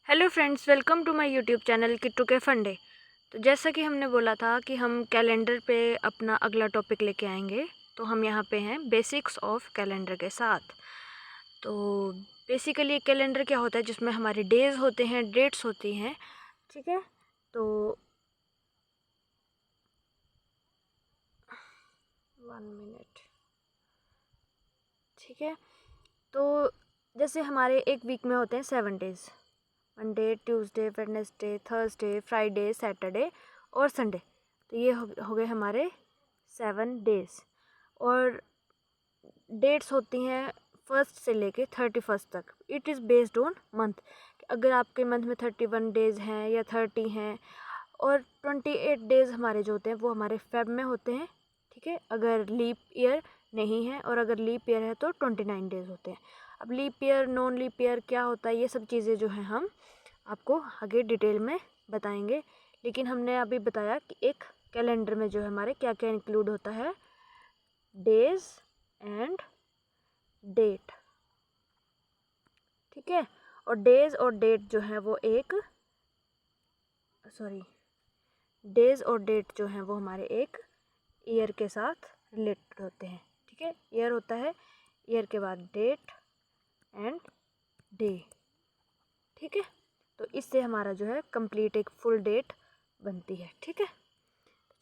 Hello friends, welcome to my YouTube channel Kittu के फंडे। तो जैसा कि हमने बोला था कि हम कैलेंडर पे अपना अगला टॉपिक लेके आएंगे, तो हम यहाँ पे हैं बेसिक्स ऑफ कैलेंडर के साथ। तो बेसिकली कैलेंडर क्या होता है, जिसमें हमारे डेज होते हैं, डेट्स होती हैं, ठीक है। तो 1 मिनट, ठीक है। तो जैसे हमारे एक वीक में होते हैं 7 days, Monday, Tuesday, Wednesday, Thursday, Friday, Saturday और संडे। तो ये हो गए हमारे 7 डेज। और डेट्स होती हैं 1 से लेके 31 तक। It is based on month. अगर आपके मंथ में 31 डेज हैं या 30 हैं, और 28 डेज हमारे जो होते हैं वो हमारे फेब में होते हैं, ठीक है। अगर लीप ईयर नहीं है, और अगर लीप ईयर है तो 29 डेज होते हैं। अब leap year, non leap year क्या होता है, ये सब चीज़ें जो हैं हम आपको आगे डिटेल में बताएंगे। लेकिन हमने अभी बताया कि एक कैलेंडर में जो है हमारे क्या क्या इंक्लूड होता है, डेज एंड डेट, ठीक है। और डेज और डेट जो है वो डेज और डेट जो है वो हमारे एक ईयर के साथ रिलेटेड होते हैं, ठीक है। ईयर होता है, ईयर के बाद डेट एंड डे, ठीक है। तो इससे हमारा जो है कंप्लीट एक फुल डेट बनती है, ठीक है।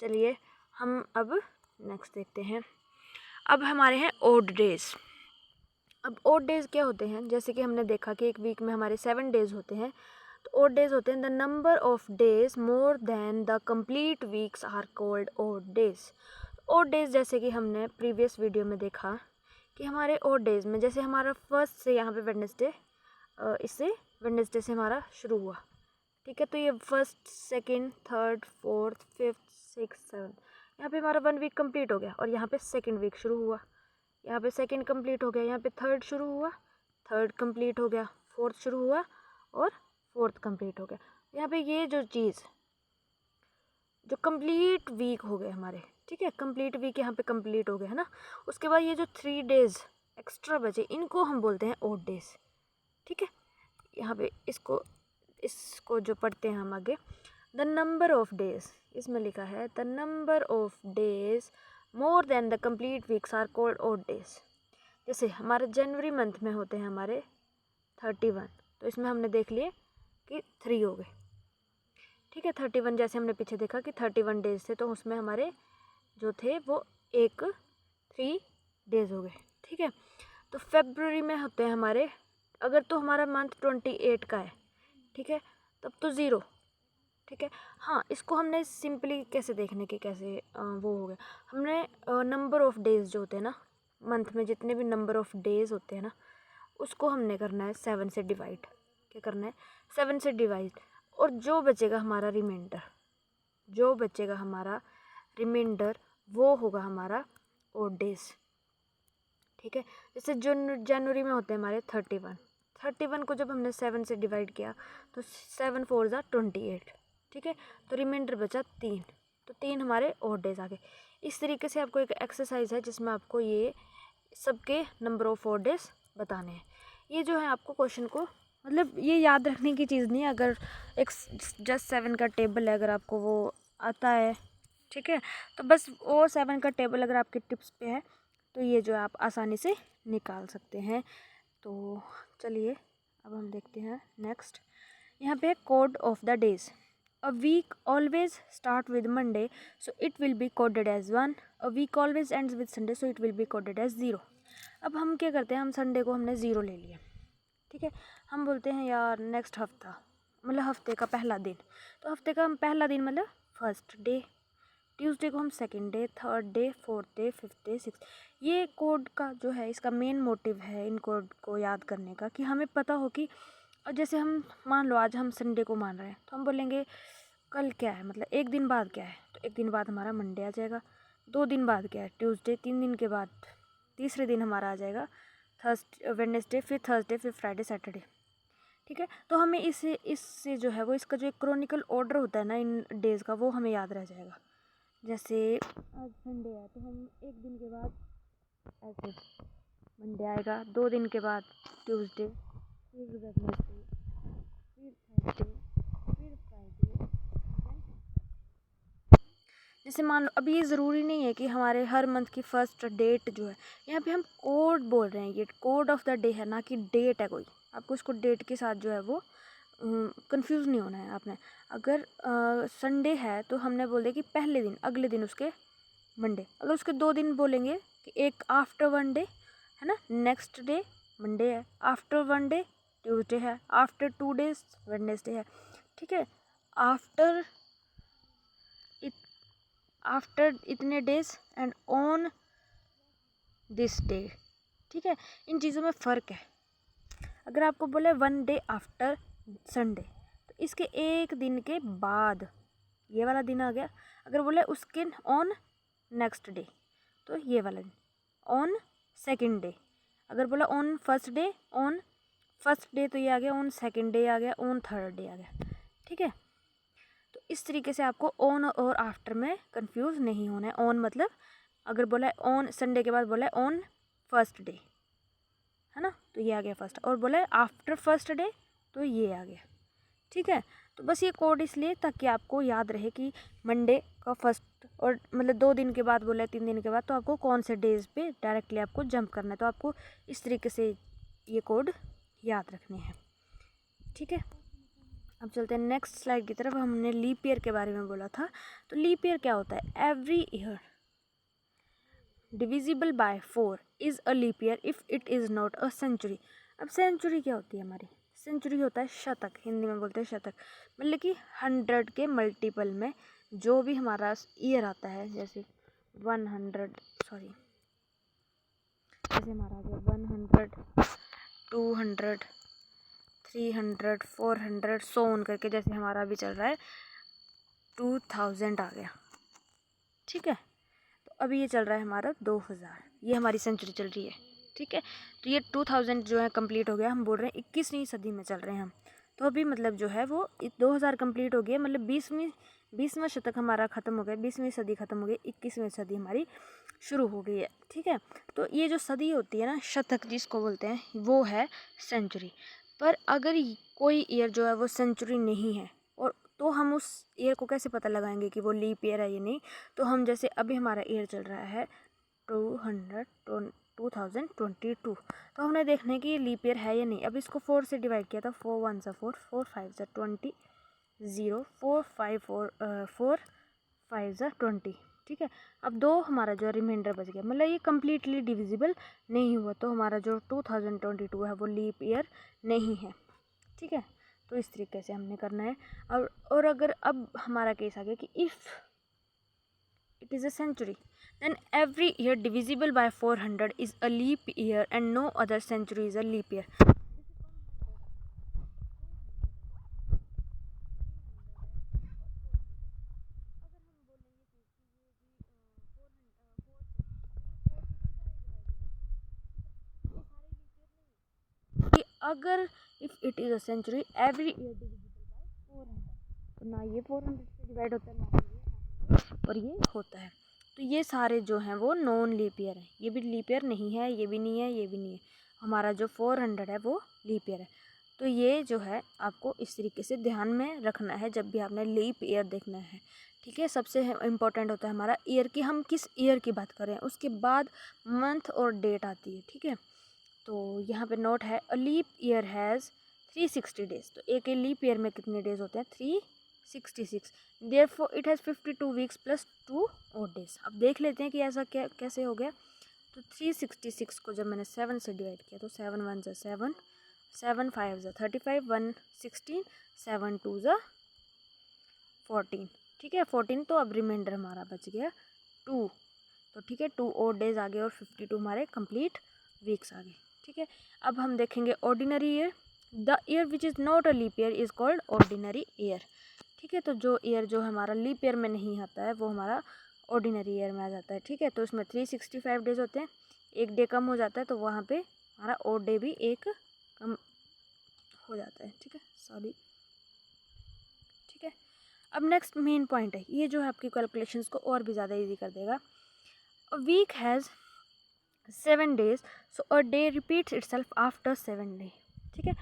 चलिए हम अब नेक्स्ट देखते हैं। अब हमारे हैं ओड डेज। अब ओड डेज क्या होते हैं, जैसे कि हमने देखा कि एक वीक में हमारे 7 डेज होते हैं। तो ओड डेज होते हैं the number of days more than the complete weeks are called odd days. Odd days जैसे कि हमने प्रीवियस वीडियो में देखा कि हमारे ओड डेज में, जैसे हमारा फर्स्ट से यहाँ पे वेडनेसडे, इससे वेडनेसडे से हमारा शुरू हुआ, ठीक है। तो ये first, second, third, fourth, fifth, six, seven, यहाँ पे हमारा 1 वीक कंप्लीट हो गया। और यहाँ पे सेकंड वीक शुरू हुआ, यहाँ पे सेकंड कंप्लीट हो गया, यहाँ पे थर्ड शुरू हुआ, थर्ड कंप्लीट हो गया, फोर्थ शुरू हुआ और फोर्थ कंप्लीट हो गया। यहाँ पे ये जो चीज़, जो कंप्लीट वीक हो गए हमारे, ठीक है, कंप्लीट वीक यहाँ पे कंप्लीट हो गया है ना। उसके बाद ये जो 3 डेज एक्स्ट्रा बचे, इनको हम बोलते हैं ओड डेज, ठीक है। यहाँ पे इसको इसको जो पढ़ते हैं हम आगे, द नंबर ऑफ डेज, इसमें लिखा है the number of days more than the complete weeks are called odd days. जैसे हमारे जनवरी मंथ में होते हैं हमारे 31, तो इसमें हमने देख लिए कि 3 हो गए, ठीक है। 31 जैसे हमने पीछे देखा कि 31 डेज थे, तो उसमें हमारे जो थे वो 3 डेज हो गए, ठीक है। तो फेब्रुवरी में होते हैं हमारे, अगर तो हमारा मंथ 28 का है, ठीक है, तब तो 0, ठीक है। हाँ, इसको हमने सिंपली कैसे देखने के, कैसे वो हो गया, हमने नंबर ऑफ डेज जो होते हैं ना मंथ में, जितने भी नंबर ऑफ डेज होते हैं ना, उसको हमने करना है 7 से डिवाइड। क्या करना है? 7 से डिवाइड। और जो बचेगा हमारा रिमाइंडर, जो बचेगा हमारा रिमाइंडर, वो होगा हमारा ओड डेज, ठीक है। जैसे जनवरी में होते हैं हमारे 31 को जब हमने 7 से डिवाइड किया तो 7 4 ज़ा 28, ठीक है। तो रिमाइंडर बचा 3, तो 3 हमारे ओड डेज आ गए। इस तरीके से आपको एक एक्सरसाइज है जिसमें आपको ये सबके नंबर ऑफ ओड डेज बताने हैं। ये जो है आपको क्वेश्चन को, मतलब ये याद रखने की चीज़ नहीं है। अगर एक जस्ट 7 का टेबल है, अगर आपको वो आता है, ठीक है, तो बस वो 7 का टेबल अगर आपके टिप्स पे है, तो ये जो आप आसानी से निकाल सकते हैं। तो चलिए अब हम देखते हैं नेक्स्ट। यहाँ पे code of the days. A week always start with Monday, so it will be coded as 1। A week always ends with Sunday, so it will be coded as 0। अब हम क्या करते हैं, हम संडे को हमने 0 ले लिया, ठीक है। हम बोलते हैं यार नेक्स्ट हफ्ता, मतलब हफ्ते का पहला दिन, तो हफ्ते का हम पहला दिन मतलब फर्स्ट डे। ट्यूसडे को हम second day, third day, fourth day, fifth day, six. ये कोड का जो है, इसका मेन मोटिव है इन कोड को याद करने का, कि हमें पता हो कि, और जैसे हम मान लो आज हम संडे को मान रहे हैं, तो हम बोलेंगे कल क्या है, मतलब एक दिन बाद क्या है, तो एक दिन बाद हमारा मंडे आ जाएगा। 2 दिन बाद क्या है, ट्यूसडे। 3 दिन के बाद तीसरे दिन हमारा आ जाएगा थर्सडे, वेडनेसडे, फिर थर्सडे, फिर फ्राइडे, सैटरडे, ठीक है। तो हमें इससे जो है वो, इसका जो एक क्रॉनिकल ऑर्डर होता है ना इन डेज़ का, वो हमें याद रह जाएगा। जैसे आज संडे है, तो हम एक दिन के बाद ऐसे मंडे आएगा, 2 दिन के बाद ट्यूसडे, फिर वेडनेसडे, फिर जैसे मान लो अभी ये ज़रूरी नहीं है कि हमारे हर मंथ की फर्स्ट डेट जो है, यहाँ पे हम कोड बोल रहे हैं, ये कोड ऑफ द डे है ना कि डेट है कोई। आपको इसको डेट के साथ जो है वो कंफ्यूज नहीं होना है आपने। अगर संडे है तो हमने बोल दिया कि पहले दिन, अगले दिन उसके मंडे। अगर उसके 2 दिन बोलेंगे कि एक आफ्टर वन डे है ना, नेक्स्ट डे मंडे है, आफ्टर वन डे ट्यूसडे है, आफ्टर 2 डेज वेडनेसडे है, ठीक है। आफ्टर इतने days and on this day, ठीक है। इन चीज़ों में फ़र्क है। अगर आपको बोले 1 डे आफ्टर संडे तो इसके एक दिन के बाद ये वाला दिन आ गया। अगर बोले उसके ऑन नेक्स्ट डे तो ये वाला दिन, ऑन सेकंड डे। अगर बोला on first day, on first day तो ये आ गया, ऑन सेकंड डे आ गया, ऑन थर्ड डे आ गया, ठीक है। तो इस तरीके से आपको ऑन और आफ्टर में कंफ्यूज नहीं होना है। ऑन मतलब अगर बोला है ऑन संडे के बाद बोला है ऑन फर्स्ट डे, है ना, तो ये आ गया फर्स्ट। और बोला है आफ्टर फर्स्ट डे तो ये आ गया, ठीक है। तो बस ये कोड इसलिए ताकि आपको याद रहे कि मंडे का फर्स्ट, और मतलब 2 दिन के बाद बोला है 3 दिन के बाद, तो आपको कौन से डेज पे डायरेक्टली आपको जंप करना है। तो आपको इस तरीके से ये कोड याद रखने हैं, ठीक है। अब चलते हैं नेक्स्ट स्लाइड की तरफ। हमने लीप ईयर के बारे में बोला था। तो लीप ईयर क्या होता है? Every year divisible by 4 is a leap year if it is not a century. अब सेंचुरी क्या होती है हमारी? सेंचुरी होता है शतक, हिंदी में बोलते हैं शतक, मतलब कि 100 के मल्टीपल में जो भी हमारा ईयर आता है, जैसे 100, सॉरी, जैसे हमारा आ गया 100, 200, 300, 400, सो ऑन करके, जैसे हमारा अभी चल रहा है 2000 आ गया, ठीक है। तो अभी ये चल रहा है हमारा 2000, ये हमारी सेंचुरी चल रही है, ठीक है। तो ये 2000 जो है कंप्लीट हो गया। हम बोल रहे हैं 21वीं सदी में चल रहे हैं हम। तो अभी मतलब जो है वो 2000 कंप्लीट हो गया, मतलब 20वां शतक हमारा ख़त्म हो गया, 20वीं सदी ख़त्म हो गई, 21वीं सदी हमारी शुरू हो गई है, ठीक है। तो ये जो सदी होती है ना, शतक जिसको बोलते हैं, वो है सेंचुरी। पर अगर कोई ईयर जो है वो सेंचुरी नहीं है, और तो हम उस ईयर को कैसे पता लगाएंगे कि वो लीप ईयर है या नहीं? तो हम जैसे अभी हमारा ईयर चल रहा है 2022, तो हमने देखना है कि ये लीप ईयर है या नहीं। अब इसको 4 से डिवाइड किया था, 4 1 सा 4, 4 5 सा 20, 0 4 5 4 5 सा 20, ठीक है। अब 2 हमारा जो रिमाइंडर बच गया, मतलब ये कम्प्लीटली डिविजिबल नहीं हुआ, तो हमारा जो 2022 है वो लीप ईयर नहीं है, ठीक है। तो इस तरीके से हमने करना है। और अगर अब हमारा केस आ गया कि if it is a century, then every year divisible by 400 is a leap year and no other century is a leap year. अगर if it is a century every year divisible by 400, तो ना ये 400 से divide होता है, ना ये, और ये होता है। तो ये सारे जो हैं वो नॉन लीप ईयर हैं। ये भी लीप ईयर नहीं है, ये भी नहीं है, ये भी नहीं है। हमारा जो 400 है वो लीप ईयर है। तो ये जो है आपको इस तरीके से ध्यान में रखना है जब भी आपने लीप ईयर देखना है, ठीक है। सबसे इम्पोर्टेंट होता है हमारा ईयर की, हम किस ईयर की बात करें, उसके बाद मंथ और डेट आती है, ठीक है। तो यहाँ पे नोट है, a leap year has 360 days. तो एक लीप ईयर में कितने डेज होते हैं? 366। Therefore it has 52 weeks plus 2 और डेज। अब देख लेते हैं कि ऐसा क्या कैसे हो गया। तो 366 को जब मैंने 7 से डिवाइड किया तो 7 1 ज़ा 7, 7 5 ज़ा 35, 1 16, 7 2 ज़ा 14, ठीक है 14। तो अब रिमाइंडर हमारा बच गया 2, तो ठीक है 2 और डेज आ गए और 52 हमारे कंप्लीट वीक्स आ गए, ठीक है। अब हम देखेंगे ordinary year. The year which is not a leap year is called ordinary year, ठीक है। तो जो ईयर जो हमारा लीप ईयर में नहीं आता है वो हमारा ऑर्डिनरी ईयर में आ जाता है, ठीक है। तो इसमें 365 डेज होते हैं, एक डे कम हो जाता है, तो वहाँ पे हमारा और डे भी एक कम हो जाता है, ठीक है, सॉरी, ठीक है। अब नेक्स्ट मेन पॉइंट है, ये जो है आपकी कैलकुलेशंस को और भी ज़्यादा ईजी कर देगा। A week has 7 days, so a day repeats itself after 7 day, ठीक है।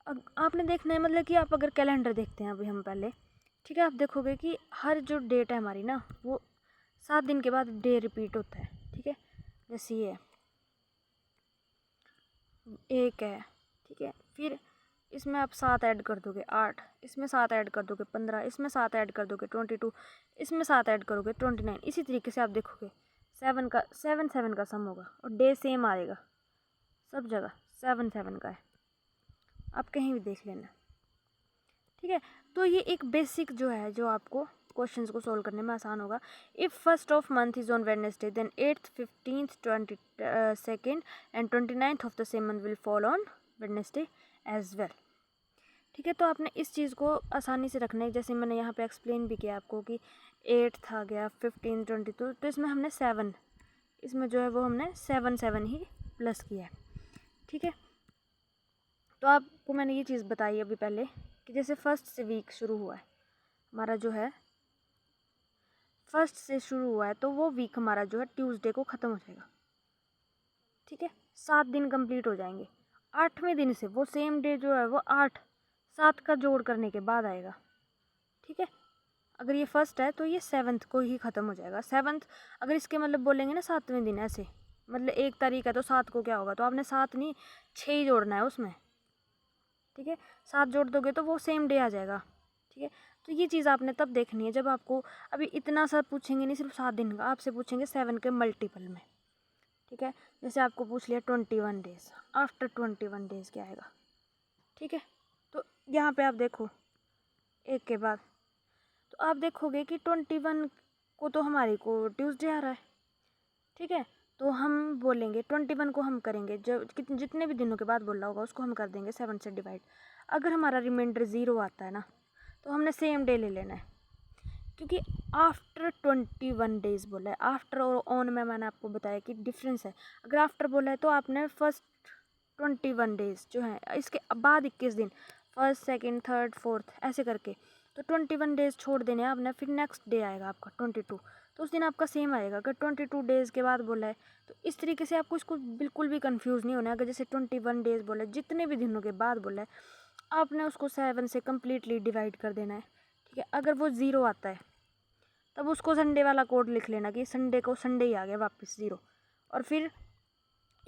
अब आपने देखना है, मतलब कि आप अगर कैलेंडर देखते हैं अभी हम पहले, ठीक है, आप देखोगे कि हर जो डेट है हमारी ना वो 7 दिन के बाद डे रिपीट होता है, ठीक है। जैसे ये एक है, ठीक है, फिर इसमें आप 7 ऐड कर दोगे 8, इसमें 7 ऐड कर दोगे 15, इसमें 7 ऐड कर दोगे 22, इसमें 7 ऐड करोगे 29। इसी तरीके से आप देखोगे 7 का सम होगा और डे सेम आएगा सब जगह, 7 का है, आप कहीं भी देख लेना, ठीक है। तो ये एक बेसिक जो है, जो आपको क्वेश्चंस को सोल्व करने में आसान होगा। If first of month is on Wednesday then 8th, 15th, 22nd and 29th of the same month will fall on Wednesday as well, ठीक है। तो आपने इस चीज़ को आसानी से रखना है, जैसे मैंने यहाँ पे एक्सप्लेन भी किया आपको कि 8th आ गया, 15, 22, तो इसमें हमने 7, इसमें जो है वो हमने 7 ही प्लस किया है, ठीक है। तो आपको मैंने ये चीज़ बताई अभी पहले कि जैसे फर्स्ट से वीक शुरू हुआ है हमारा, जो है फर्स्ट से शुरू हुआ है, तो वो वीक हमारा जो है ट्यूसडे को ख़त्म हो जाएगा, ठीक है। 7 दिन कंप्लीट हो जाएंगे, 8वें दिन से वो सेम डे जो है वो 7 का जोड़ करने के बाद आएगा, ठीक है। अगर ये फर्स्ट है तो ये 7th को ही ख़त्म हो जाएगा। 7th अगर इसके मतलब बोलेंगे ना 7वें दिन, ऐसे मतलब 1 तारीख है तो 7 को क्या होगा, तो आपने 7 नहीं 6 ही जोड़ना है उसमें, ठीक है। 7 जोड़ दोगे तो वो सेम डे आ जाएगा, ठीक है। तो ये चीज़ आपने तब देखनी है जब आपको अभी इतना सा पूछेंगे नहीं सिर्फ 7 दिन का, आपसे पूछेंगे 7 के मल्टीपल में, ठीक है। जैसे आपको पूछ लिया 21 डेज़, आफ्टर 21 डेज़ क्या आएगा, ठीक है। तो यहाँ पे आप देखो एक के बाद, तो आप देखोगे कि 21 को तो हमारे को ट्यूसडे आ रहा है, ठीक है। तो हम बोलेंगे 21 को हम करेंगे, जब जितने भी दिनों के बाद बोल रहा होगा उसको हम कर देंगे 7 से डिवाइड। अगर हमारा रिमाइंडर 0 आता है ना, तो हमने सेम डे ले लेना है, क्योंकि आफ्टर 21 डेज़ बोला है। आफ्टर और ऑन में मैंने आपको बताया कि डिफरेंस है। अगर आफ्टर बोला है तो आपने फर्स्ट 21 डेज़ जो है, इसके बाद 21 दिन, फर्स्ट, सेकेंड, थर्ड, फोर्थ, ऐसे करके, तो 21 डेज़ छोड़ देने हैं आपने, फिर नेक्स्ट डे आएगा आपका 22, तो उस दिन आपका सेम आएगा। अगर 22 डेज़ के बाद बोला है तो इस तरीके से आपको इसको बिल्कुल भी कंफ्यूज नहीं होना है। अगर जैसे 21 डेज़ बोला है, जितने भी दिनों के बाद बोला है, आपने उसको 7 से कम्प्लीटली डिवाइड कर देना है, ठीक है। अगर वो 0 आता है तब उसको संडे वाला कोड लिख लेना कि संडे को संडे ही आ गया वापस 0, और फिर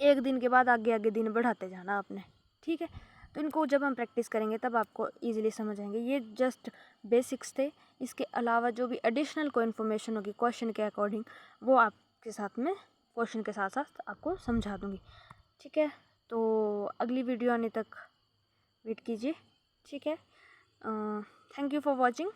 1 दिन के बाद आगे आगे दिन बढ़ाते जाना आपने, ठीक है। तो इनको जब हम प्रैक्टिस करेंगे तब आपको ईजिली समझ आएंगे। ये जस्ट बेसिक्स थे, इसके अलावा जो भी एडिशनल कोई इन्फॉर्मेशन होगी क्वेश्चन के अकॉर्डिंग, वो आपके साथ में क्वेश्चन के साथ साथ आपको समझा दूँगी, ठीक है। तो अगली वीडियो आने तक वेट कीजिए, ठीक है। Thank you for watching.